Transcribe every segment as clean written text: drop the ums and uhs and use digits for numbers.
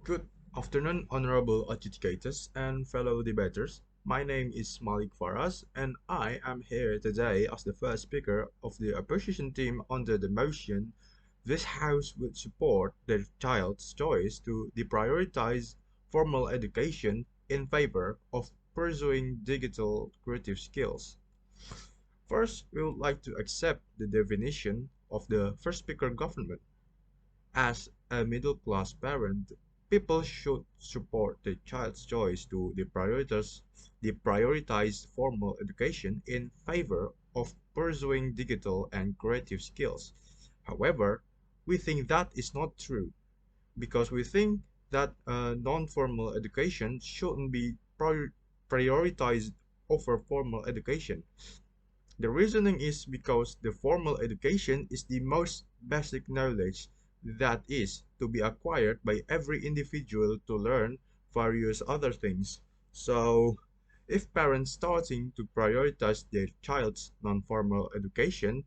Good afternoon, honorable adjudicators and fellow debaters. My name is Maliq Farraz, and I am here today as the first speaker of the opposition team under the motion this House would support the child's choice to deprioritize formal education in favor of pursuing digital creative skills. First, we would like to accept the definition of the first speaker government. As a middle-class parent, people should support the child's choice to deprioritize formal education in favor of pursuing digital and creative skills. However, we think that is not true because we think that non-formal education shouldn't be prioritized over formal education. The reasoning is because the formal education is the most basic knowledge that is to be acquired by every individual to learn various other things. So, if parents starting to prioritize their child's non-formal education,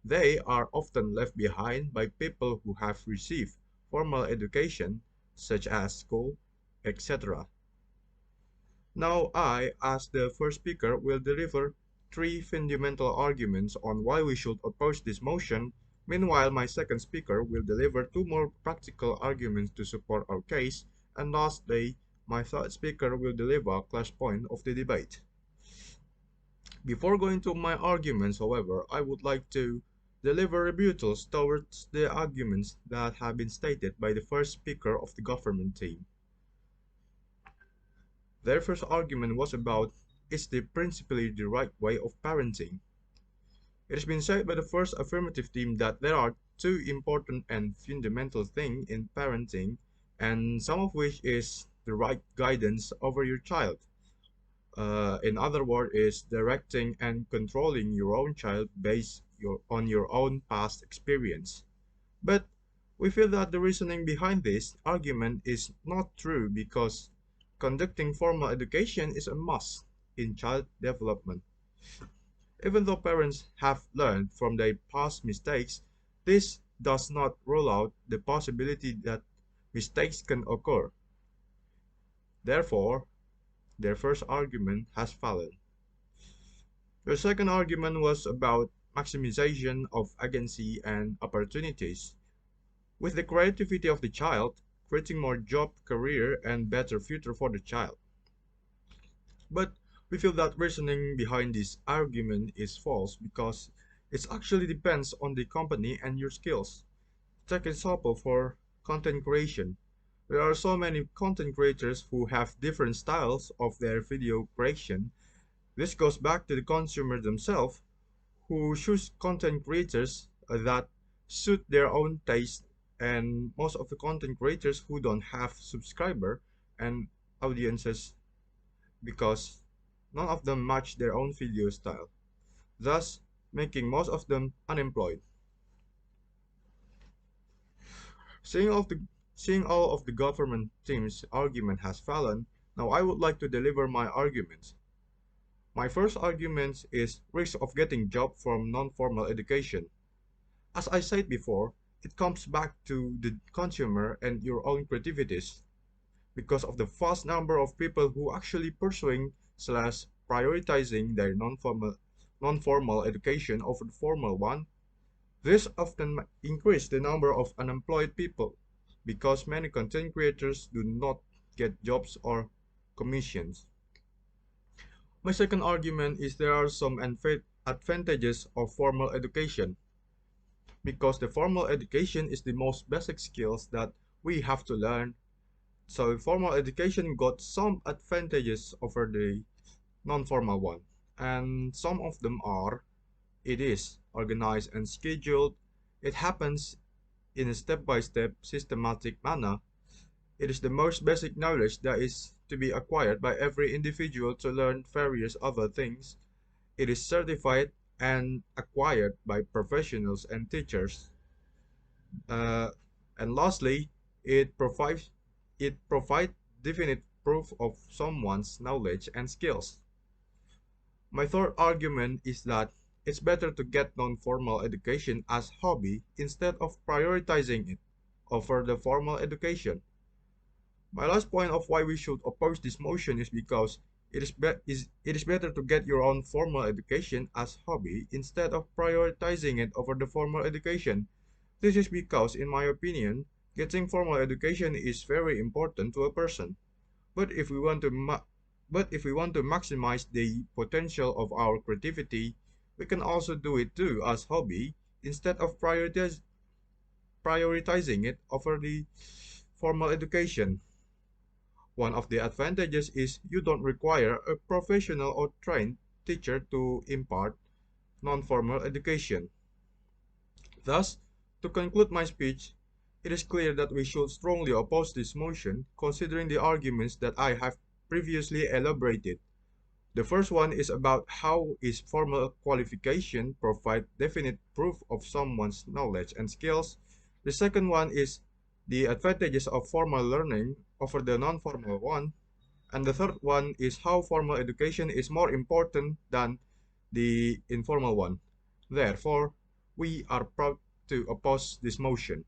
they are often left behind by people who have received formal education, such as school, etc. Now I, as the first speaker, will deliver three fundamental arguments on why we should oppose this motion. Meanwhile, my second speaker will deliver two more practical arguments to support our case. And lastly, my third speaker will deliver a clash point of the debate. Before going to my arguments, however, I would like to deliver rebuttals towards the arguments that have been stated by the first speaker of the government team. Their first argument was about is the principally the right way of parenting. It has been said by the first affirmative team that there are two important and fundamental things in parenting, and some of which is the right guidance over your child. In other words, is directing and controlling your own child based on your own past experience. But we feel that the reasoning behind this argument is not true because conducting formal education is a must in child development. Even though parents have learned from their past mistakes, this does not rule out the possibility that mistakes can occur. Therefore, their first argument has fallen. The second argument was about maximization of agency and opportunities. With the creativity of the child, creating more job, career, and better future for the child. But we feel that reasoning behind this argument is false because it actually depends on the company and your skills. Take example for content creation. There are so many content creators who have different styles of their video creation. This goes back to the consumer themselves who choose content creators that suit their own taste, and most of the content creators who don't have subscriber and audiences because none of them match their own video style, thus making most of them unemployed. Seeing all of the government team's argument has fallen, now I would like to deliver my arguments. My first argument is risk of getting job from non-formal education. As I said before, it comes back to the consumer and your own creativities. Because of the vast number of people who actually pursuing slash prioritizing their non-formal education over the formal one, this often increase the number of unemployed people because many content creators do not get jobs or commissions. My second argument is there are some advantages of formal education because the formal education is the most basic skills that we have to learn. So formal education got some advantages over the non-formal one, and some of them are it is organized and scheduled, it happens in a step-by-step systematic manner, it is the most basic knowledge that is to be acquired by every individual to learn various other things, it is certified and acquired by professionals and teachers. Uh, and lastly, it provides definite proof of someone's knowledge and skills. My third argument is that it's better to get non-formal education as hobby instead of prioritizing it over the formal education. My last point of why we should oppose this motion is because it is better to get your own formal education as hobby instead of prioritizing it over the formal education. This is because, in my opinion, getting formal education is very important to a person. But if we want to maximize the potential of our creativity, we can also do it too as hobby instead of prioritizing it over the formal education. One of the advantages is you don't require a professional or trained teacher to impart non-formal education. Thus, to conclude my speech, it is clear that we should strongly oppose this motion considering the arguments that I have previously elaborated. The first one is about how is formal qualification provide definite proof of someone's knowledge and skills. The second one is the advantages of formal learning over the non-formal one. And the third one is how formal education is more important than the informal one. Therefore, we are proud to oppose this motion.